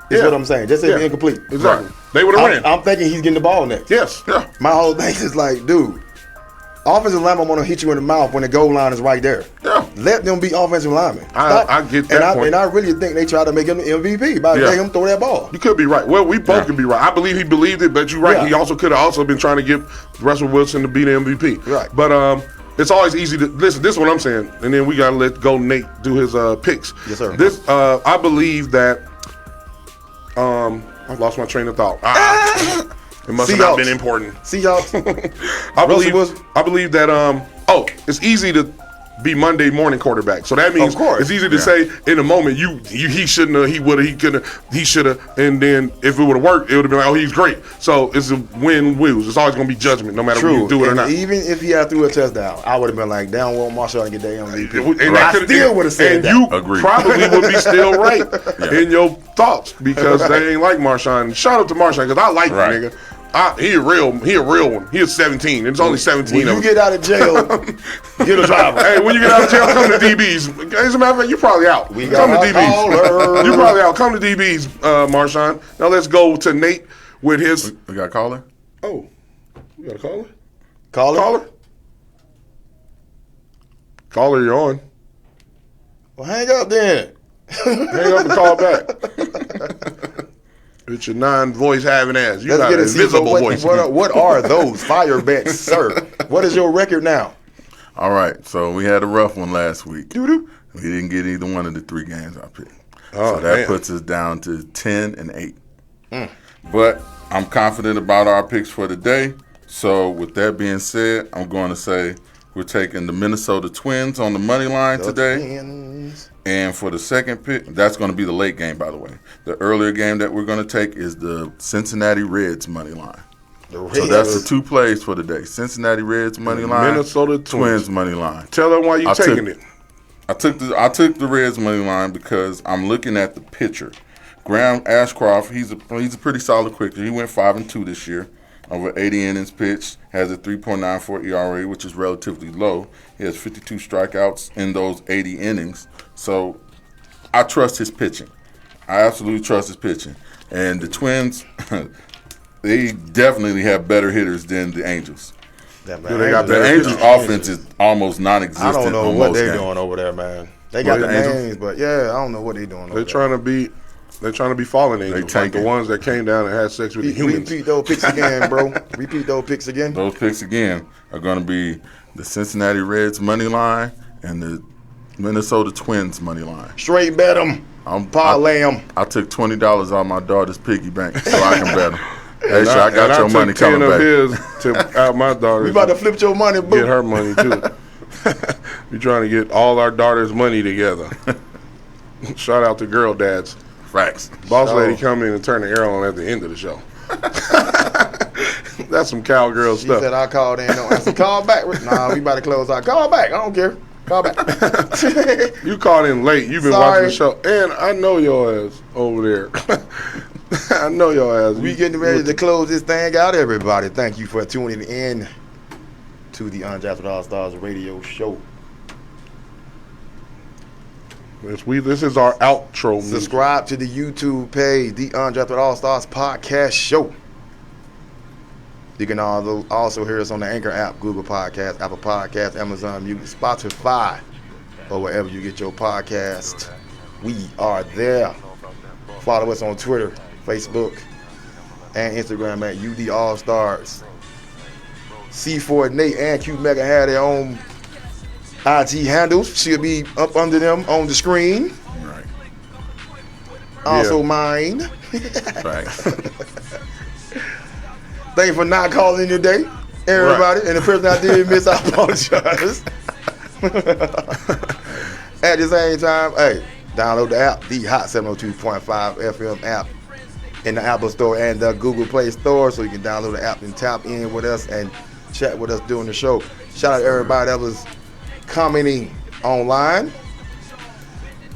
is what I'm saying. Just say incomplete. Exactly. They would have ran. I'm thinking he's getting the ball next. Yes. Yeah. My whole thing is like, dude, offensive lineman want to hit you in the mouth when the goal line is right there. Yeah. Let them be offensive linemen. I get that point. And I really think they try to make him the MVP by letting him throw that ball. You could be right. Well, we both could be right. I believe he believed it, but you're right. Yeah. He also could have also been trying to get Russell Wilson to be the MVP. Right. But it's always easy to listen. This is what I'm saying, and then we gotta let go Nate do his picks. Yes, sir. This I believe that. I lost my train of thought. It must have not been important. Seahawks. I believe that it's easy to be Monday morning quarterback. So that means it's easy to say in the moment he shouldn't have, he would have, he couldn't have, he should have, and then if it would have worked, it would have been like, oh, he's great. So it's a win-lose. It's always going to be judgment, no matter whether you do it or not. Even if he had threw a touchdown, I would have been like, down want Marshawn to get that MVP. And I still would have said that. And you probably would be still right in your thoughts because they ain't like Marshawn. Shout out to Marshawn because I like him, nigga. He a real one. He is 17. It's only 17 when you get out of jail, get a driver. Hey, when you get out of jail, come to DBs. As a matter of fact, you're probably out. Come to DBs. You're probably out. Come to DBs, Marshawn. Now let's go to Nate with his. We got a caller? Oh, we got a caller? Caller? Caller, you're on. Well, hang up then. Hang up and call back. It's your non-voice having ass. You got an invisible voice. What are those fire bets, sir? What is your record now? All right, so we had a rough one last week. We didn't get either one of the 3 games I picked. So that puts us down to 10-8. But I'm confident about our picks for today. So with that being said, I'm going to say we're taking the Minnesota Twins on the money line today. And for the second pick, that's going to be the late game, by the way. The earlier game that we're going to take is the Cincinnati Reds money line. So that's the two plays for the day. Cincinnati Reds money line, Minnesota Twins money line. Tell them why you taking it. I took the Reds money line because I'm looking at the pitcher. Graham Ashcroft, he's a pretty solid pitcher. He went 5-2 this year. Over 80 innings pitched, has a 3.94 ERA, which is relatively low. He has 52 strikeouts in those 80 innings. So I trust his pitching. I absolutely trust his pitching. And the Twins, they definitely have better hitters than the Angels. The Angels' offense is almost non-existent. I don't know on what most they're games. doing over there, man. They got the names, but I don't know what they're doing over there. They're trying to be fallen angels, like the ones that came down and had sex with the humans. Repeat those picks again, bro. Repeat those picks again. Those picks again are going to be the Cincinnati Reds money line and the Minnesota Twins money line. Straight bet them. Parlay them. I took $20 out of my daughter's piggy bank so I can bet them. Hey, sure, I got your money coming back. I took 10 of his to out my daughter's. We about to flip your money, boo. Get her money, too. We're trying to get all our daughters' money together. Shout out to girl dads. Facts. Boss lady come in and turn the air on at the end of the show. That's some cowgirl stuff. She said I called in. I said, call back. Nah, we about to close out. Call back. I don't care. Call back. You called in late. You've been watching the show. And I know your ass over there. I know your ass. We getting ready to close this thing out, everybody. Thank you for tuning in to the UnDrafted AllStarz radio show. This is our outro music. Subscribe to the YouTube page, the UnDrafted AllStarz podcast show. You can also hear us on the Anchor app, Google Podcasts, Apple Podcasts, Amazon Music, Spotify, or wherever you get your podcast. We are there. Follow us on Twitter, Facebook, and Instagram at UD AllStarz. C4 Nate and Q Mega have their own IG handles. Should be up under them on the screen. Right. Also mine. Right. Thank you for not calling today, everybody. Right. And the person I did miss, I apologize. At the same time, hey, download the app, the Hot 702.5 FM app in the Apple Store and the Google Play Store, so you can download the app and tap in with us and chat with us during the show. Shout out to everybody that was commenting online.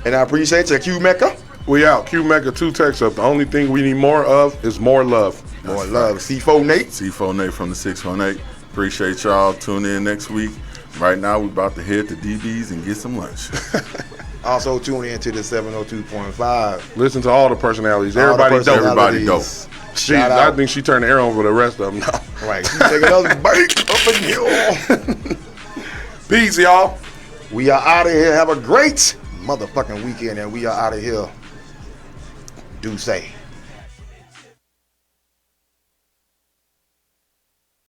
And I appreciate you, Q Mecca. We out. Q Mecca 2 text up. The only thing we need more of is more love. More love. C4 Nate. C4 Nate from the 618. Appreciate y'all. Tune in next week. Right now, we're about to head to DB's and get some lunch. Also, tune in to the 702.5. Listen to all the personalities. Everybody dope. Everybody dope. I think she turned the air on for the rest of them now. Right. She take another break up in here. Peace, y'all. We are out of here. Have a great motherfucking weekend, and we are out of here. Do say.